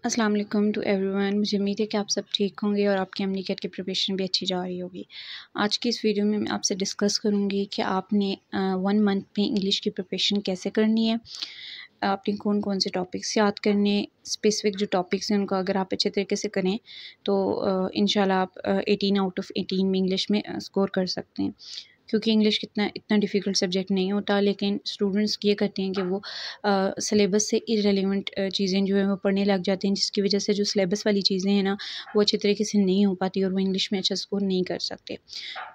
अस्सलाम वालेकुम to everyone. मुझे उम्मीद है कि आप सब ठीक होंगे और आपकी एमनीकेट की प्रिपरेशन भी अच्छी जा रही होगी। आज की इस वीडियो में मैं आपसे डिस्कस करूंगी कि आपने 1 मंथ में इंग्लिश की प्रिपरेशन कैसे करनी है, आपने कौन कौन से टॉपिक्स याद करने, स्पेसिफिक जो टॉपिक्स हैं उनको अगर आप अच्छे तरीके से करें तो इंशाल्लाह आप 18 आउट ऑफ 18 में इंग्लिश में स्कोर कर सकते हैं। क्योंकि इंग्लिश इतना डिफ़िकल्ट सब्जेक्ट नहीं होता, लेकिन स्टूडेंट्स ये करते हैं कि वो सिलेबस से इररिलेवेंट चीज़ें जो है वो पढ़ने लग जाते हैं, जिसकी वजह से जो सिलेबस वाली चीज़ें हैं ना वो अच्छे तरीके से नहीं हो पाती और वो इंग्लिश में अच्छा स्कोर नहीं कर सकते।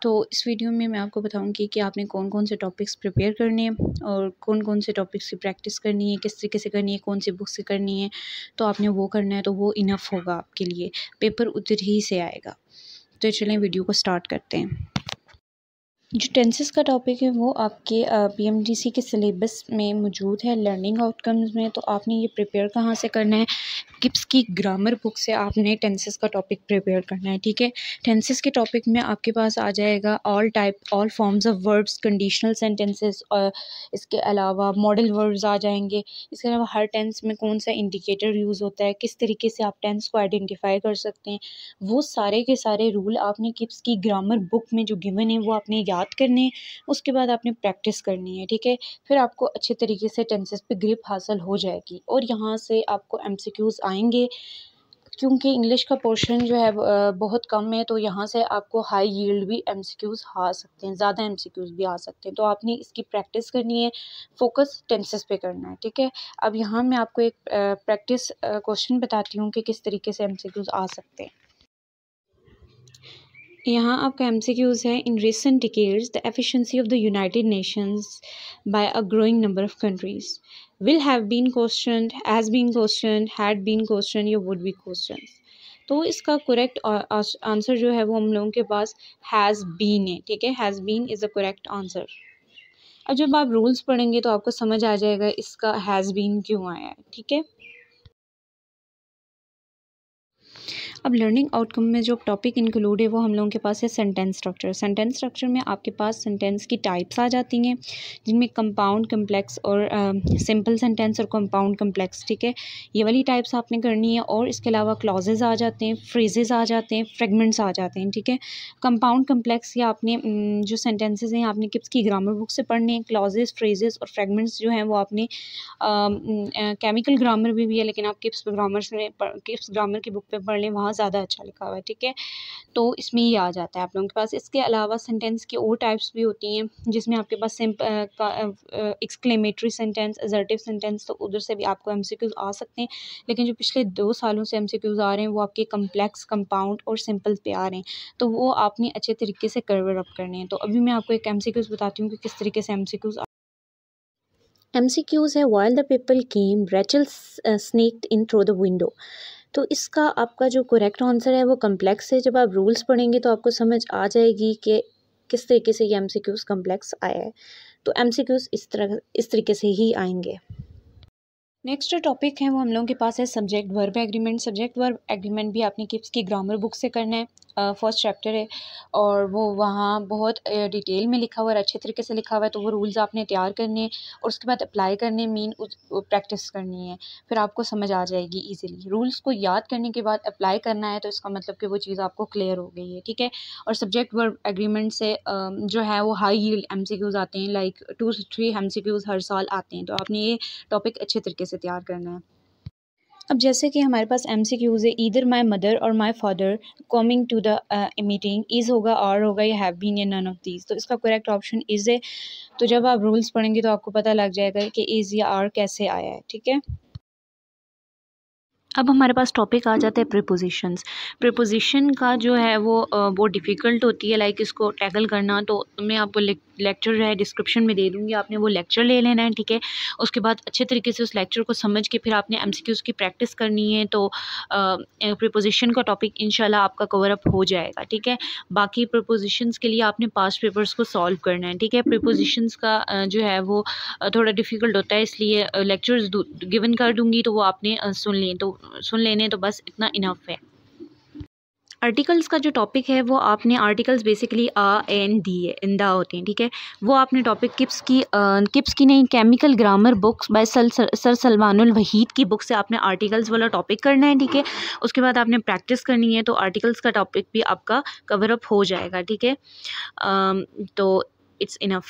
तो इस वीडियो में मैं आपको बताऊंगी कि आपने कौन कौन से टॉपिक्स प्रिपेयर करने हैं और कौन कौन से टॉपिक्स की प्रैक्टिस करनी है, किस तरीके से करनी है, कौन सी बुक से करनी है। तो आपने वो करना है तो वो इनफ होगा आपके लिए, पेपर उधर ही से आएगा। तो चलें वीडियो को स्टार्ट करते हैं। जो टेंसेस का टॉपिक है वो आपके पीएमडीसी के सिलेबस में मौजूद है, लर्निंग आउटकम्स में। तो आपने ये प्रिपेयर कहाँ से करना है, गिब्स की ग्रामर बुक से आपने टेंसेस का टॉपिक प्रिपेयर करना है, ठीक है। टेंसेस के टॉपिक में आपके पास आ जाएगा all forms of verbs, conditional sentences, और इसके अलावा मॉडल वर्ब्स आ जाएंगे। इसके अलावा हर टेंस में कौन सा इंडिकेटर यूज़ होता है, किस तरीके से आप टेंस को आइडेंटिफाई कर सकते हैं, वो सारे के सारे रूल आपने गिब्स की ग्रामर बुक में जो गिवन है वो आपने याद करने हैं। उसके बाद आपने प्रैक्टिस करनी है, ठीक है। फिर आपको अच्छे तरीके से टेंसेस पे ग्रिप हासिल हो जाएगी और यहाँ से आपको एमसीक्यूज़ आएंगे। क्योंकि इंग्लिश का पोर्शन जो है बहुत कम है, तो यहाँ से आपको हाई यील्ड भी एमसीक्यूज़ आ सकते हैं, ज़्यादा एमसीक्यूज़ भी आ सकते हैं। तो आपने इसकी प्रैक्टिस करनी है, फोकस टेंसेस पे करना है, ठीक है। अब यहाँ मैं आपको एक प्रैक्टिस क्वेश्चन बताती हूँ कि किस तरीके से एमसीक्यूज़ आ सकते हैं। यहाँ आपका एमसीक्यूज़ है, in recent decades the efficiency of the United Nations by a growing number of countries will have been questioned, has been questioned, had been question या वुड बी क्वेश्चन। तो इसका करेक्ट आंसर जो है वो हम लोगों के पास हैज़ बीन है, ठीक है। Has been is the correct answer. अब जब आप रूल्स पढ़ेंगे तो आपको समझ आ जाएगा इसका हैज़ बीन क्यों आया है, ठीक है। अब लर्निंग आउटकम में जो टॉपिक इंक्लूड है वो हम लोगों के पास है सेंटेंस स्ट्रक्चर। सेंटेंस स्ट्रक्चर में आपके पास सेंटेंस की टाइप्स आ जाती हैं, जिनमें कंपाउंड, कम्प्लेक्स और सिंपल सेंटेंस और कंपाउंड कम्प्लेक्स, ठीक है। ये वाली टाइप्स आपने करनी है। और इसके अलावा क्लॉजेज आ जाते हैं, फ्रेजेस आ जाते हैं, फ्रेगमेंट्स आ जाते हैं, ठीक है। कंपाउंड कम्प्लेक्स या आपने जो सेंटेंसेज हैं आपने किप्स की ग्रामर बुक से पढ़ने हैं। क्लॉजेज, फ्रेजेस और फ्रेगमेंट्स जो हैं वो आपने केमिकल ग्रामर में भी है, लेकिन आप किप्स ग्रामर की बुक पे पढ़ लें, वहाँ ज़्यादा अच्छा लिखा हुआ है, ठीक है। तो इसमें ये आ जाता है आप लोगों के पास। इसके अलावा सेंटेंस की और टाइप्स भी होती हैं, जिसमें आपके पास एक्सक्लेमेटरी सेंटेंस, असर्टिव सेंटेंस, तो उधर से भी आपको एमसीक्यूज आ सकते हैं। लेकिन जो पिछले 2 सालों से एमसीक्यूज आ रहे हैं वो आपके कम्प्लेक्स, कंपाउंड और सिंपल पे आ रहे हैं, तो वो आपने अच्छे तरीके से कवर अप करने हैं। तो अभी मैं आपको एक एमसीक्यूज बताती हूँ कि किस तरीके से एमसीक्यूज है। While the people came Rachel sneaked in through the window. तो इसका आपका जो करेक्ट आंसर है वो कम्प्लेक्स है। जब आप रूल्स पढ़ेंगे तो आपको समझ आ जाएगी कि किस तरीके से ये एमसीक्यूज़ कम्प्लेक्स आया है। तो एमसीक्यूज़ इस तरीके से ही आएंगे। नेक्स्ट जो टॉपिक है वो हम लोगों के पास है subject verb agreement. Subject verb agreement भी आपने किप्स की ग्रामर बुक से करना है। फर्स्ट चैप्टर है और वो वहाँ बहुत डिटेल में लिखा हुआ है, अच्छे तरीके से लिखा हुआ है। तो वो रूल्स आपने तैयार करने हैं और उसके बाद अप्लाई करने, प्रैक्टिस करनी है, फिर आपको समझ आ जाएगी ईजिली। रूल्स को याद करने के बाद अप्लाई करना है तो इसका मतलब कि वो चीज़ आपको क्लियर हो गई है, ठीक है। और सब्जेक्ट वर्ब एग्रीमेंट से जो है वो हाई यील्ड एमसीक्यूज़ आते हैं, लाइक 2 से 3 एमसीक्यूज़ हर साल आते हैं। तो आपने ये टॉपिक अच्छे तरीके से तैयार करना है। अब जैसे कि हमारे पास एमसीक्यूज़ है, ईदर माय मदर और my father coming to the meeting, is होगा, आर होगा या हैव बीन या नन ऑफ दीज। तो इसका करेक्ट ऑप्शन इज़ है। तो जब आप रूल्स पढ़ेंगे तो आपको पता लग जाएगा कि इज़ या आर कैसे आया है, ठीक है। अब हमारे पास टॉपिक आ जाता है प्रीपोजिशंस। प्रीपोजिशन का जो है वो बहुत डिफ़िकल्ट होती है, लाइक इसको टैकल करना। तो मैं आपको लेक्चर जो है डिस्क्रिप्शन में दे दूँगी, आपने वो लेक्चर ले लेना है, ठीक है। उसके बाद अच्छे तरीके से उस लेक्चर को समझ के फिर आपने एमसीक्यूज़ की प्रैक्टिस करनी है। तो प्रीपोजिशन का टॉपिक इंशाल्लाह आपका कवर अप हो जाएगा, ठीक है। बाकी प्रीपोजिशंस के लिए आपने पास्ट पेपर्स को सॉल्व करना है, ठीक है। प्रीपोजिशंस का जो है वो थोड़ा डिफ़िकल्ट होता है, इसलिए लेक्चर्स गिवन कर दूँगी तो वो आपने सुन लें, तो सुन लेने तो बस इतना इनफ है। आर्टिकल्स का जो टॉपिक है वो आपने आर्टिकल्स बेसिकली आ एन दी है इंदा होते हैं, ठीक है। वो आपने टॉपिक किप्स की नहीं, chemical grammar books by sir Salmanul Wahid की बुक से आपने आर्टिकल्स वाला टॉपिक करना है, ठीक है। उसके बाद आपने प्रैक्टिस करनी है, तो आर्टिकल्स का टॉपिक भी आपका कवर अप हो जाएगा, ठीक है। तो इट्स इनफ।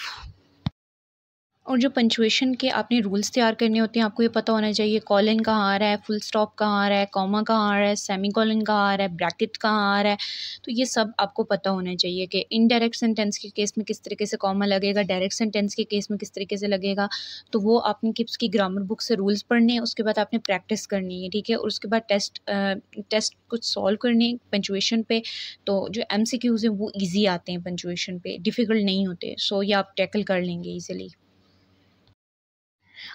और जो पंचुएशन के आपने रूल्स तैयार करने होते हैं, आपको ये पता होना चाहिए कॉलन कहाँ आ रहा है, फुल स्टॉप कहाँ आ रहा है, कॉमा कहाँ आ रहा है, सेमी कॉलन कहाँ आ रहा है, ब्रैकेट कहाँ आ रहा है। तो ये सब आपको पता होना चाहिए कि इनडायरेक्ट सेंटेंस के केस में किस तरीके से कॉमा लगेगा, डायरेक्ट सेंटेंस के केस में किस तरीके से लगेगा। तो वो आपने किप्स की ग्रामर बुक से रूल्स पढ़ने हैं, उसके बाद आपने प्रैक्टिस करनी है, ठीक है। और उसके बाद टेस्ट कुछ सॉल्व करने पंचुएशन पे। तो जो MCQs हैं वो ईजी आते हैं, पंचुएशन पे डिफ़िकल्ट नहीं होते। सो ये आप टैकल कर लेंगे ईजिली।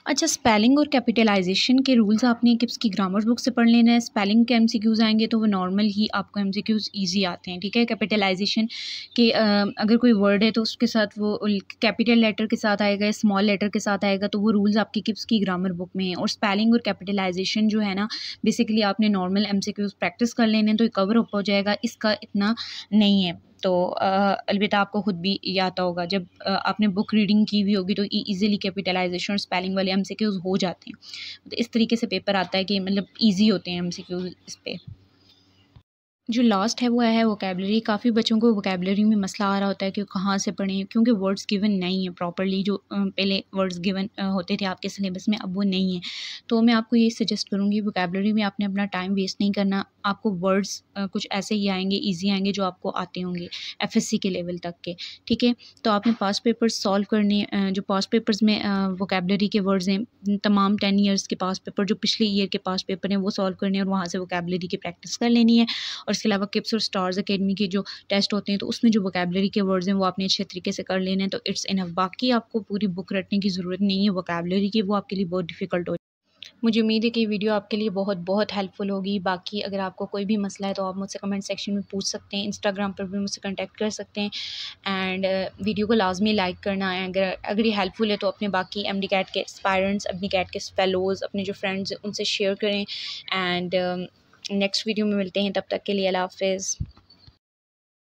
अच्छा, स्पेलिंग और कैपिटलाइजेशन के रूल्स आपने किप्स की ग्रामर बुक से पढ़ लेना है। स्पेलिंग के MCQs आएंगे तो वो नॉर्मल ही आपको MCQs इजी आते हैं, ठीक है। कैपिटलाइजेशन के अगर कोई वर्ड है तो उसके साथ वो कैपिटल लेटर के साथ आएगा या स्मॉल लेटर के साथ आएगा, तो वो रूल्स आपकी किप्स की ग्रामर बुक में है। और स्पेलिंग और कैपिटलाइजेशन जो है ना, बेसिकली आपने नॉर्मल MCQs प्रैक्टिस कर लेने तो कवर अप हो जाएगा, इसका इतना नहीं है। तो अलबत्ता आपको ख़ुद भी ये आता होगा, जब आपने बुक रीडिंग की हुई होगी तो ईज़िली कैपिटलाइजेशन और स्पेलिंग वाले MCQs हो जाते हैं। तो इस तरीके से पेपर आता है कि मतलब ईजी होते हैं MCQs इस पे। जो लास्ट है वो है वोकेबलरी। काफ़ी बच्चों को वोकेबलरी में मसला आ रहा होता है कि कहाँ से पढ़ें, क्योंकि वर्ड्स गिवन नहीं है प्रॉपर्ली। जो पहले वर्ड्स गिवन होते थे आपके सिलेबस में, अब वो नहीं है। तो मैं आपको ये सजेस्ट करूँगी, वोकेबलरी में आपने अपना टाइम वेस्ट नहीं करना। आपको वर्ड्स कुछ ऐसे ही आएंगे, ईजी आएंगे, जो आपको आते होंगे FSC के लेवल तक के, ठीक है। तो आपने पास्ट पेपर्स सॉल्व करने, जो पास्ट पेपर्स में वोकेबलरी के वर्ड्स हैं, तमाम 10 ईयर्स के पास्ट पेपर, जो पिछले ईयर के पास्ट पेपर हैं, वो सॉल्व करने और वहाँ से वोकेबलरी की प्रैक्टिस कर लेनी है। और इसके अलावा किप्स और स्टार्स एकेडमी के जो टेस्ट होते हैं, तो उसमें जो वोकेबलरी के वर्ड्स हैं वो आपने अच्छे तरीके से कर लेने हैं, तो इट्स इनफ। बाकी आपको पूरी बुक रटने की ज़रूरत नहीं है वोकेबलरी की, वो आपके लिए बहुत डिफ़िकल्ट हो। मुझे उम्मीद है कि वीडियो आपके लिए बहुत बहुत हेल्पफुल होगी। बाकी अगर आपको कोई भी मसला है तो आप मुझसे कमेंट सेक्शन में पूछ सकते हैं, इंस्टाग्राम पर भी मुझसे कांटेक्ट कर सकते हैं। एंड वीडियो को लाजमी लाइक करना है। अगर ये हेल्पफुल है तो अपने बाकी MD कैट के एस्पायरेंट्स, MD कैट के फेलोज़, अपने जो फ्रेंड्स हैं उनसे शेयर करें। एंड नेक्स्ट वीडियो में मिलते हैं, तब तक के लिए अल्लाह हाफ़िज़।